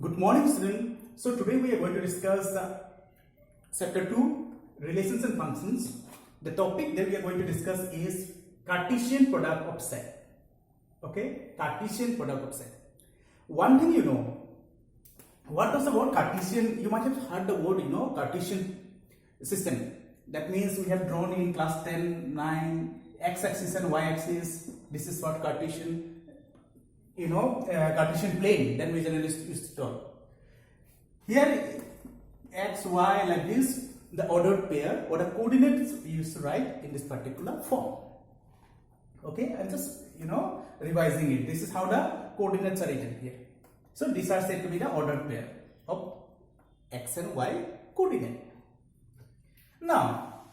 Good morning, students. So today we are going to discuss chapter 2, relations and functions. The topic that we are going to discuss is Cartesian product of set. Okay, Cartesian product of set. One thing you know, what does the word Cartesian? You might have heard the word, Cartesian system. That means we have drawn in class 10, 9, x-axis and y-axis. This is what Cartesian. Cartesian plane that we generally used to talk. Here x, y like this, the ordered pair or the coordinates we used to write in this particular form. Okay, I'm just revising it. This is how the coordinates are written here. So these are said to be the ordered pair of x and y coordinate. Now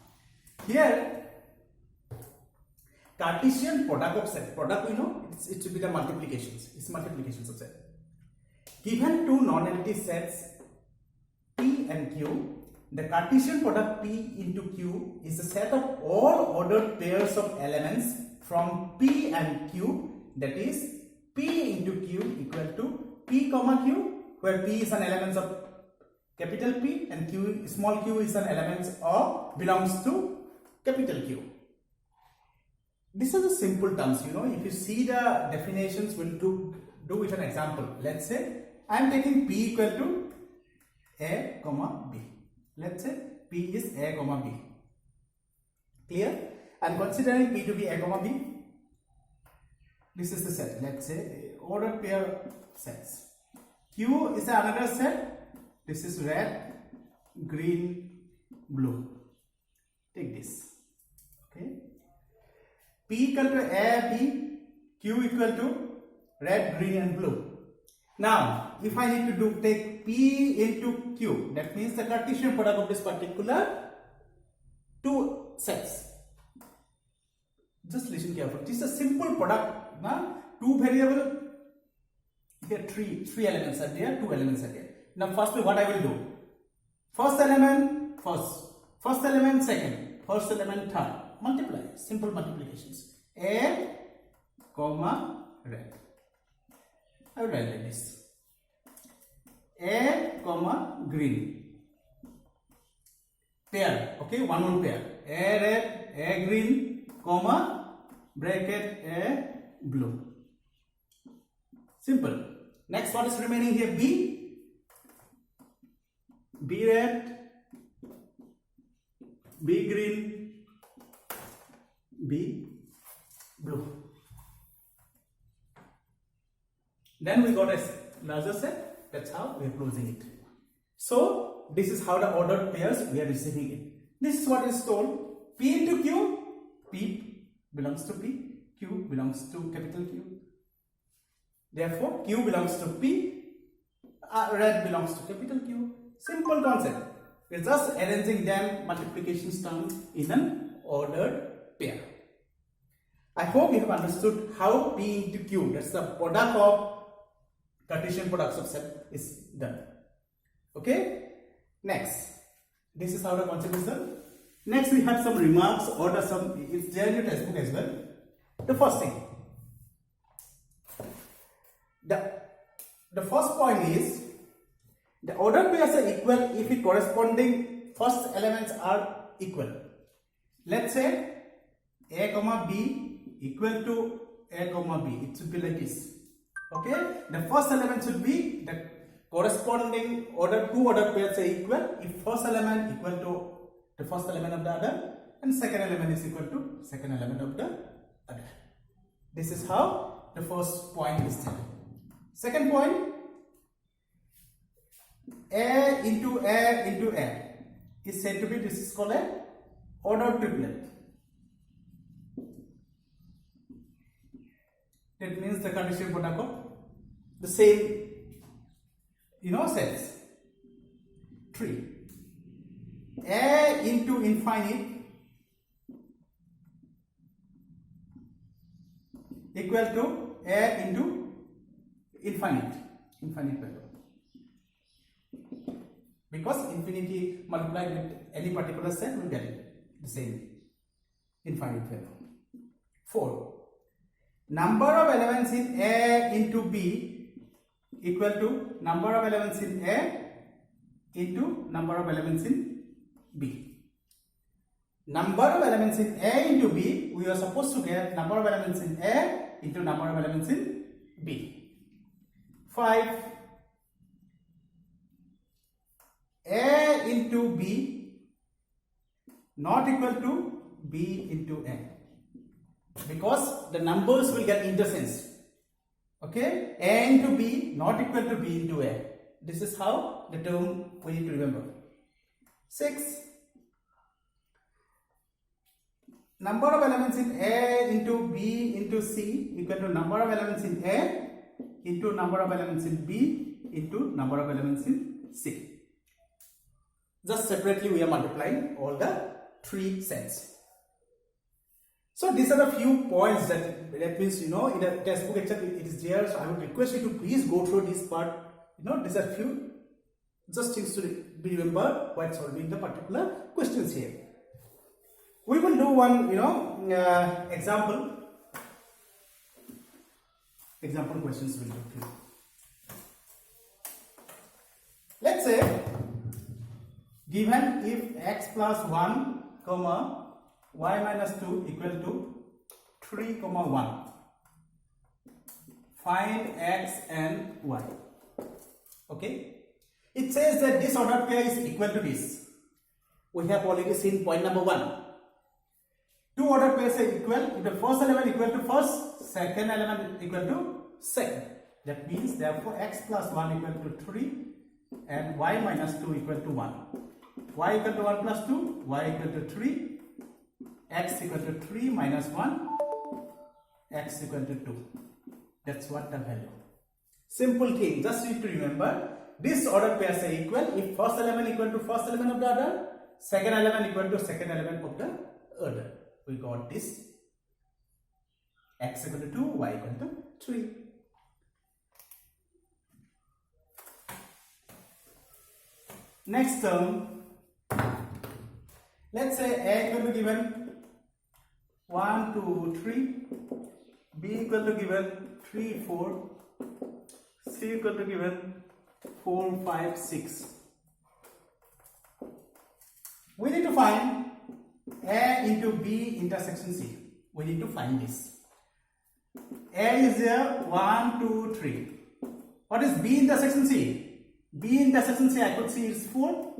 here Cartesian product of set. Product it should be the multiplications. It's multiplications of set. Given two non-empty sets P and Q, the Cartesian product P into Q is the set of all ordered pairs of elements from P and Q, that is P into Q equal to P comma Q, where P is an element of capital P and Q, small q is an element of belongs to capital Q. These are the simple terms, if you see the definitions, we'll do with an example. Let's say I am taking P equal to A comma B. Let's say P is A comma B. Clear? And considering P to be A comma B, this is the set. Let's say ordered pair sets. Q is another set. This is red, green, blue. Take this. Okay. P equal to A, B, Q equal to red, green and blue. Now, if I need to take P into Q, that means the Cartesian product of this particular two sets. Just listen carefully. This is a simple product. Now, two variable, here three elements are there, two elements are there. Now, firstly, what I will do? First element, first element, second, first element, third. Multiply, simple multiplications. A comma red. I will write like this. A comma green. Pair, okay, one pair. A red, A green, comma, bracket A blue. Simple. Next, what is remaining here? B. B red, B green, B blue. Then we got a larger set. That's how we are closing it. So this is how the ordered pairs we are receiving it. This is what is told. P into Q. P belongs to P. Q belongs to capital Q. Therefore, Q belongs to P. Red belongs to capital Q. Simple concept. We are just arranging them multiplication terms in an ordered pair. I hope you have understood how P into Q, that's the product of Cartesian products of set, is done. Okay? Next, this is how the concept is done. Next, we have some remarks or it's there in your textbook as well. The first thing, the first point is the ordered pairs are equal if the corresponding first elements are equal. Let's say A comma B equal to A comma B. It should be like this. Okay? The first element should be the corresponding two ordered pairs are equal if first element equal to the first element of the other and second element is equal to second element of the other. This is how the first point is done. Second point, A into A into A is said to be, this is called a ordered triplet. That means the Cartesian product of the same sets. 3. A into infinite equal to A into infinite value. Because infinity multiplied with any particular set will get it the same infinite value. 4. Number of elements in A into B equal to number of elements in A into number of elements in B. Number of elements in A into B, we are supposed to get number of elements in A into number of elements in B. 5. A into B not equal to B into A, because the numbers will get interchanged. Okay, A into B not equal to B into A. This is how the term we need to remember. 6. Number of elements in A into B into C equal to number of elements in A into number of elements in B into number of elements in C. Just separately we are multiplying all the 3 sets. So these are the few points that means, in the textbook itself it is there. So I would request you to please go through this part. These are few just things to be remembered while solving the particular questions here. We will do one, example questions will do. Let's say, given if x plus 1, comma, y minus 2 equal to 3, 1, find x and y. Okay, it says that this ordered pair is equal to this. We have already seen point number 1. Two ordered pairs are equal if the first element equal to first, second element equal to second. That means therefore x plus 1 equal to 3 and y minus 2 equal to 1. Y equal to 1 plus 2, y equal to 3, x equal to 3 minus 1, x equal to 2. That's what the value. Simple thing, just need to remember this ordered pairs are equal if first element equal to first element of the order, second element equal to second element of the order. We got this, x equal to 2, y equal to 3. Next term, let's say a equal to given 1, 2, 3, b equal to given 3, 4, c equal to given 4, 5, 6. We need to find A into B intersection C. We need to find this. A is there 1, 2, 3. What is B intersection C? B intersection C I could see is 4.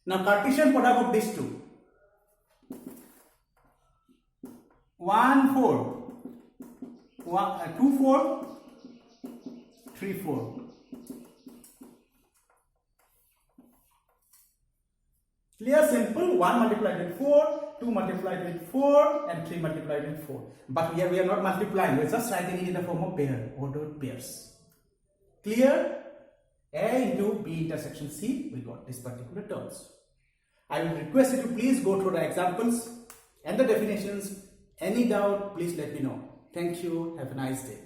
Now Cartesian product of these two. 1, 4. 2, 4. 3, 4. Clear, simple. 1 multiplied with 4, 2 multiplied with 4, and 3 multiplied with 4. But here we are not multiplying, we are just writing it in the form of pair, ordered pairs. Clear? A into B intersection C, we got this particular terms. I will request you to please go through the examples and the definitions. Any doubt, please let me know. Thank you. Have a nice day.